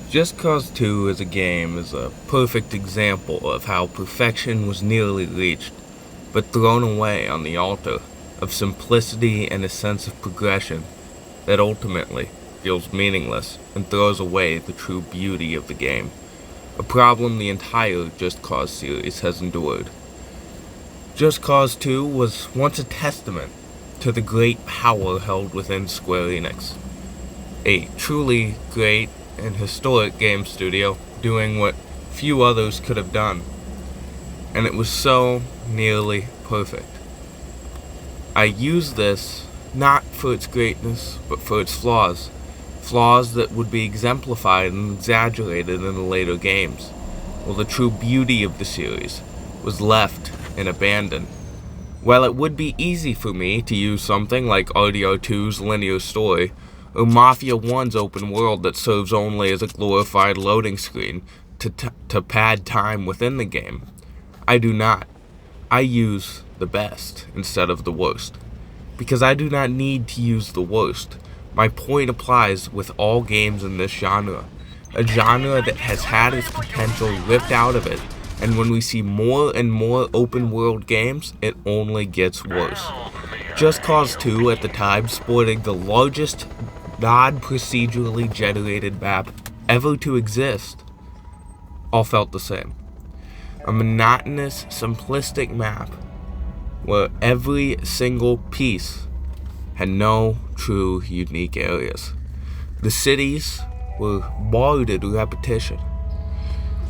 Just Cause 2 as a game is a perfect example of how perfection was nearly reached, but thrown away on the altar of simplicity and a sense of progression that ultimately feels meaningless and throws away the true beauty of the game, a problem the entire Just Cause series has endured. Just Cause 2 was once a testament to the great power held within Square Enix, a truly great and historic game studio doing what few others could have done, and it was so nearly perfect. I use this not for its greatness, but for its flaws that would be exemplified and exaggerated in the later games, while the true beauty of the series was left and abandoned. While it would be easy for me to use something like RDR2's linear story, or Mafia 1's open world that serves only as a glorified loading screen to pad time within the game, I do not. I use the best instead of the worst. Because I do not need to use the worst. My point applies with all games in this genre, a genre that has had its potential ripped out of it, and when we see more and more open world games, it only gets worse. Just Cause 2 at the time sporting the largest non-procedurally generated map ever to exist, all felt the same. A monotonous, simplistic map where every single piece had no true unique areas. The cities were marred in repetition.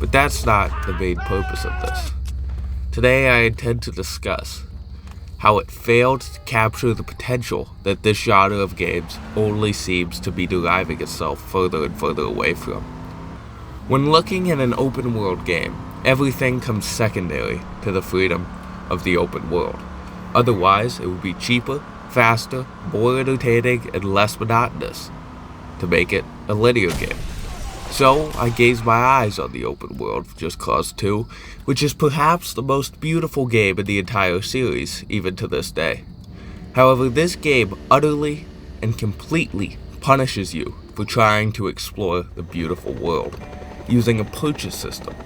But that's not the main purpose of this. Today I intend to discuss how it failed to capture the potential that this genre of games only seems to be deriving itself further and further away from. When looking at an open world game, everything comes secondary to the freedom of the open world. Otherwise, it would be cheaper, faster, more entertaining, and less monotonous to make it a linear game. So, I gazed my eyes on the open world of Just Cause 2, which is perhaps the most beautiful game in the entire series, even to this day. However, this game utterly and completely punishes you for trying to explore the beautiful world, using a purchase system.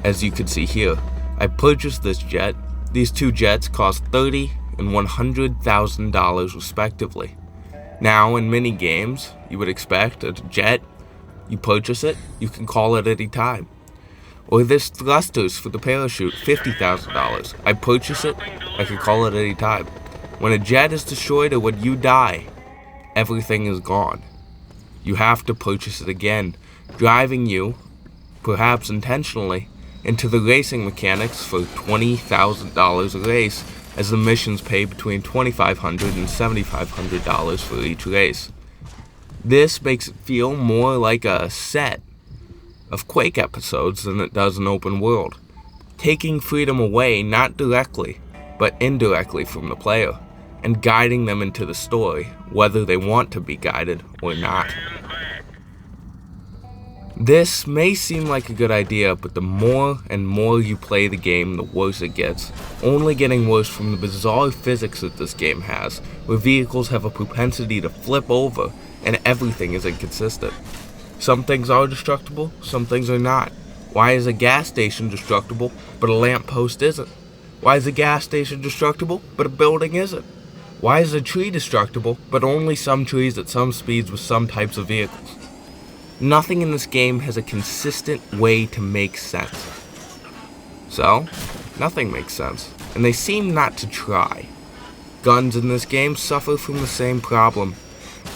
As you can see here, I purchased this jet. These two jets cost $30,000 and $100,000 respectively. Now, in many games, you would expect a jet. You purchase it, you can call it any time. Or this thrusters for the parachute, $50,000. I purchase it, I can call it any time. When a jet is destroyed or when you die, everything is gone. You have to purchase it again, driving you, perhaps intentionally, into the racing mechanics for $20,000 a race, as the missions pay between $2,500 and $7,500 for each race. This makes it feel more like a set of Quake episodes than it does an open world, taking freedom away not directly, but indirectly from the player, and guiding them into the story, whether they want to be guided or not. This may seem like a good idea, but the more and more you play the game, the worse it gets, only getting worse from the bizarre physics that this game has, where vehicles have a propensity to flip over, and everything is inconsistent. Some things are destructible, some things are not. Why is a gas station destructible, but a lamppost isn't? Why is a gas station destructible, but a building isn't? Why is a tree destructible, but only some trees at some speeds with some types of vehicles? Nothing in this game has a consistent way to make sense. So, nothing makes sense, and they seem not to try. Guns in this game suffer from the same problem,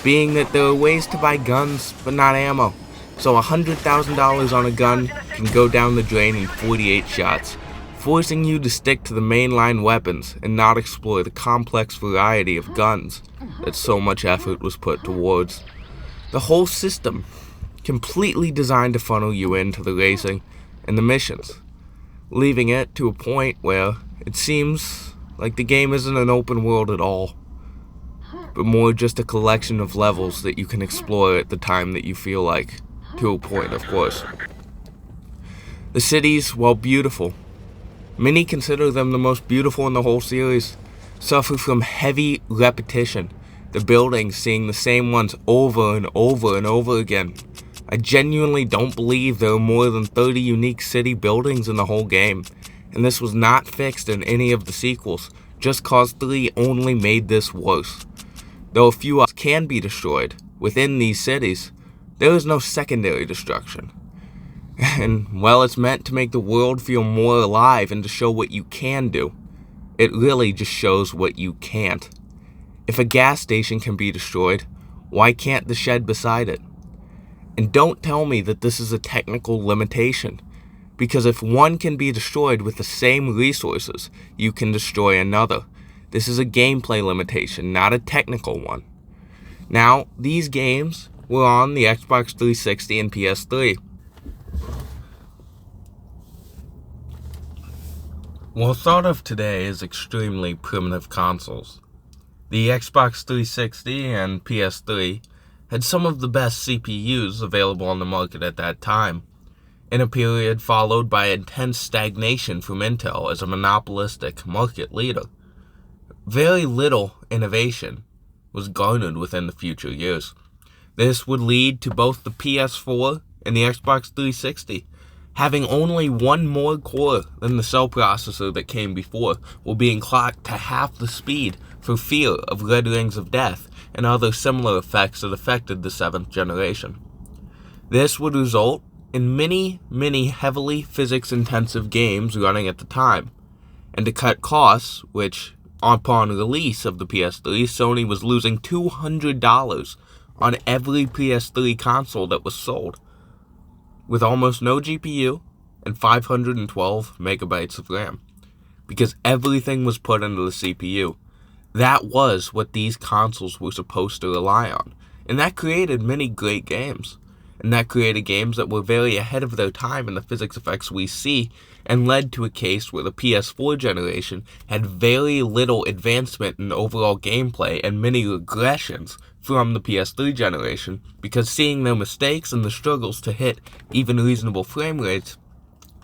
being that there are ways to buy guns, but not ammo. So $100,000 on a gun can go down the drain in 48 shots, forcing you to stick to the mainline weapons and not explore the complex variety of guns that so much effort was put towards. The whole system completely designed to funnel you into the racing and the missions, leaving it to a point where it seems like the game isn't an open world at all, but more just a collection of levels that you can explore at the time that you feel like, to a point, of course. The cities, while beautiful, many consider them the most beautiful in the whole series, suffer from heavy repetition, the buildings seeing the same ones over and over and over again. I genuinely don't believe there are more than 30 unique city buildings in the whole game, and this was not fixed in any of the sequels. Just Cause 3 only made this worse. Though a few others can be destroyed within these cities, there is no secondary destruction. And, well, it's meant to make the world feel more alive and to show what you can do. It really just shows what you can't. If a gas station can be destroyed, why can't the shed beside it? And don't tell me that this is a technical limitation, because if one can be destroyed with the same resources, you can destroy another. This is a gameplay limitation, not a technical one. Now, these games were on the Xbox 360 and PS3. Well, thought of today as extremely primitive consoles, the Xbox 360 and PS3 had some of the best CPUs available on the market at that time, in a period followed by intense stagnation from Intel as a monopolistic market leader. Very little innovation was garnered within the future years. This would lead to both the PS4 and the Xbox 360 having only one more core than the cell processor that came before, while being clocked to half the speed for fear of red rings of death and other similar effects that affected the 7th generation. This would result in many heavily physics-intensive games running at the time, and to cut costs, which, upon release of the PS3, Sony was losing $200 on every PS3 console that was sold, with almost no GPU and 512 megabytes of RAM, because everything was put into the CPU. That was what these consoles were supposed to rely on, and that created many great games, and that created games that were very ahead of their time in the physics effects we see, and led to a case where the PS4 generation had very little advancement in overall gameplay and many regressions from the PS3 generation, because seeing their mistakes and the struggles to hit even reasonable frame rates,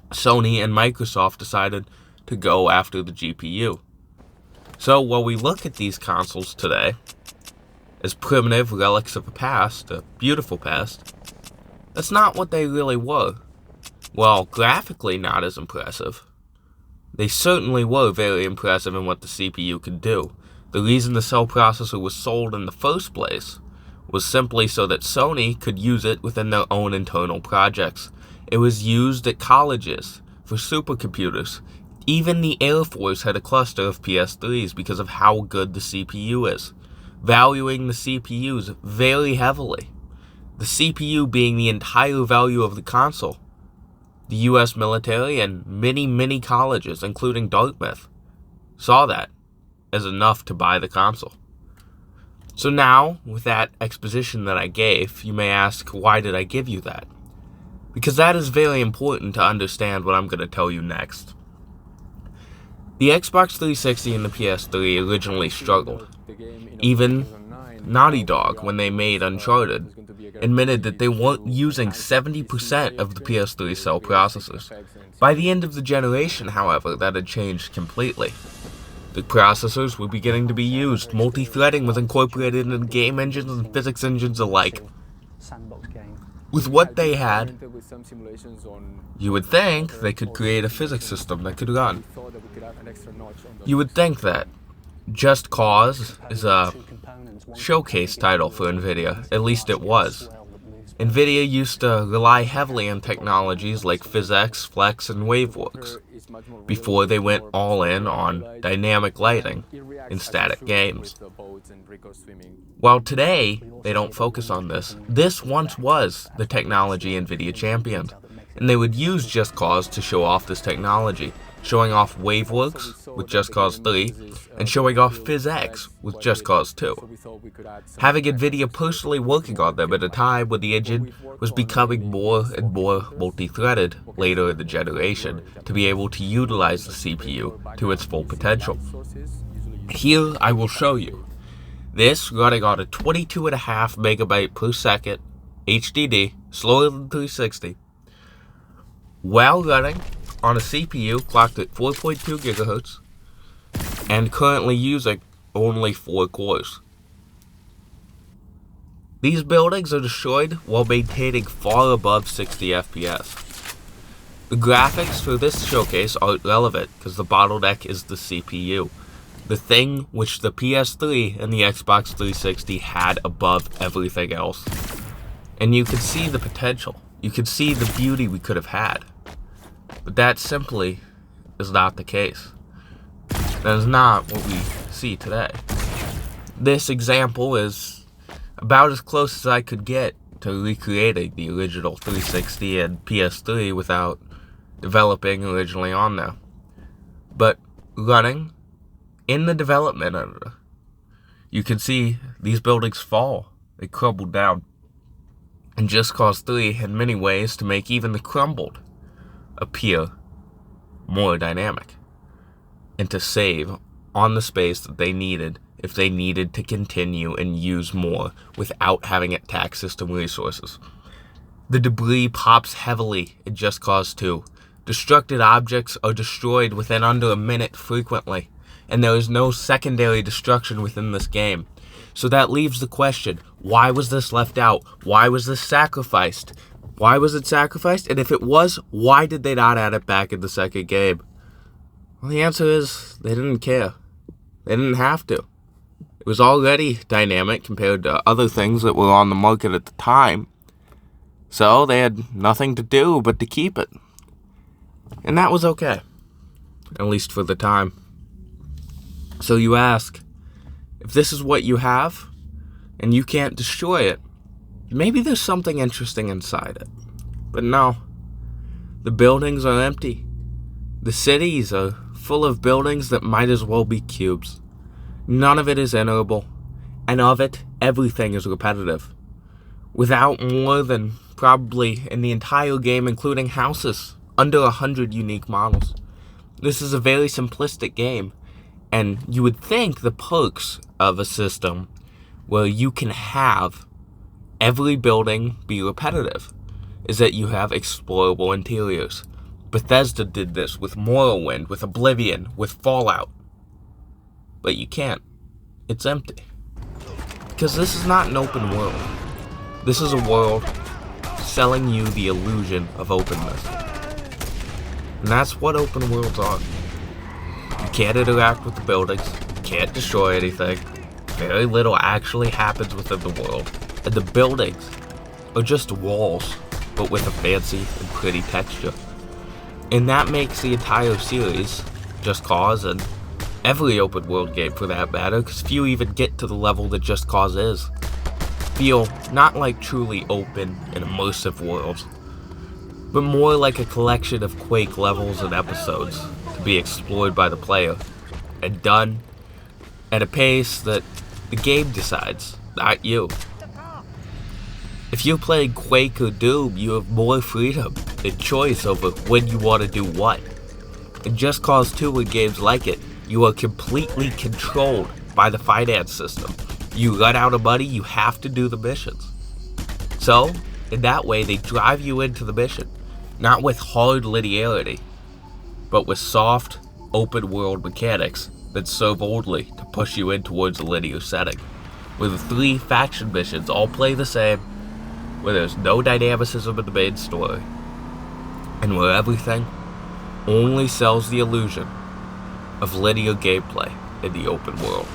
Sony and Microsoft decided to go after the GPU. So while we look at these consoles today as primitive relics of a past, a beautiful past, that's not what they really were. While graphically not as impressive, they certainly were very impressive in what the CPU could do. The reason the cell processor was sold in the first place was simply so that Sony could use it within their own internal projects. It was used at colleges for supercomputers. Even the Air Force had a cluster of PS3s because of how good the CPU is, valuing the CPUs very heavily. The CPU being the entire value of the console. The US military and many colleges, including Dartmouth, saw that as enough to buy the console. So now, with that exposition that I gave, you may ask, why did I give you that? Because that is very important to understand what I'm going to tell you next. The Xbox 360 and the PS3 originally struggled. Even Naughty Dog, when they made Uncharted, admitted that they weren't using 70% of the PS3 cell processors. By the end of the generation, however, that had changed completely. The processors were beginning to be used. Multi-threading was incorporated into game engines and physics engines alike. With what they had, you would think they could create a physics system that could run. You would think that. Just Cause is a showcase title for NVIDIA, at least it was. NVIDIA used to rely heavily on technologies like PhysX, Flex, and Waveworks before they went all in on dynamic lighting in static games. While today, they don't focus on this, this once was the technology NVIDIA championed, and they would use Just Cause to show off this technology, showing off Waveworks with Just Cause 3, and showing off PhysX with Just Cause 2. Having NVIDIA personally working on them at a time when the engine was becoming more and more multi-threaded later in the generation to be able to utilize the CPU to its full potential. Here I will show you. This running on a 22.5 megabyte per second HDD, slower than 360, while running on a CPU clocked at 4.2 gigahertz and currently using only 4 cores. These buildings are destroyed while maintaining far above 60 FPS. The graphics for this showcase aren't relevant because the bottleneck is the CPU, the thing which the PS3 and the Xbox 360 had above everything else. And you could see the potential. You could see the beauty we could have had. But that simply is not the case. That is not what we see today. This example is about as close as I could get to recreating the original 360 and PS3 without developing originally on there. But running in the development editor, you can see these buildings fall. They crumble down. And Just Cause 3 had many ways to make even the crumbled appear more dynamic and to save on the space that they needed if they needed to continue and use more without having it tax system resources. The debris pops heavily in Just Cause 2. Destructed objects are destroyed within under a minute frequently, and there is no secondary destruction within this game. So that leaves the question, why was this left out? Why was this sacrificed? Why was it sacrificed? And if it was, why did they not add it back in the second game? Well, the answer is they didn't care. They didn't have to. It was already dynamic compared to other things that were on the market at the time. So they had nothing to do but to keep it. And that was okay. At least for the time. So you ask, if this is what you have, and you can't destroy it, maybe there's something interesting inside it. But no. The buildings are empty. The cities are full of buildings that might as well be cubes. None of it is iterable, and of it, everything is repetitive. Without more than, probably in the entire game, including houses, under 100 unique models. This is a very simplistic game, and you would think the perks of a system where you can have every building be repetitive is that you have explorable interiors. Bethesda did this with Morrowind, with Oblivion, with Fallout. But you can't. It's empty. Because this is not an open world. This is a world selling you the illusion of openness. And that's what open worlds are. You can't interact with the buildings, you can't destroy anything, very little actually happens within the world, and the buildings are just walls, but with a fancy and pretty texture. And that makes the entire series, Just Cause, and every open world game for that matter, because few even get to the level that Just Cause is, feel not like truly open and immersive worlds, but more like a collection of Quake levels and episodes to be explored by the player, and done at a pace that the game decides, not you. If you're playing Quake or Doom, you have more freedom and choice over when you want to do what. In Just Cause 2 and games like it, you are completely controlled by the finance system. You run out of money, you have to do the missions. So, in that way, they drive you into the mission, not with hard linearity, but with soft, open world mechanics that serve only to push you in towards a linear setting, where the 3 faction missions all play the same, where there's no dynamicism in the main story, and where everything only sells the illusion of linear gameplay in the open world.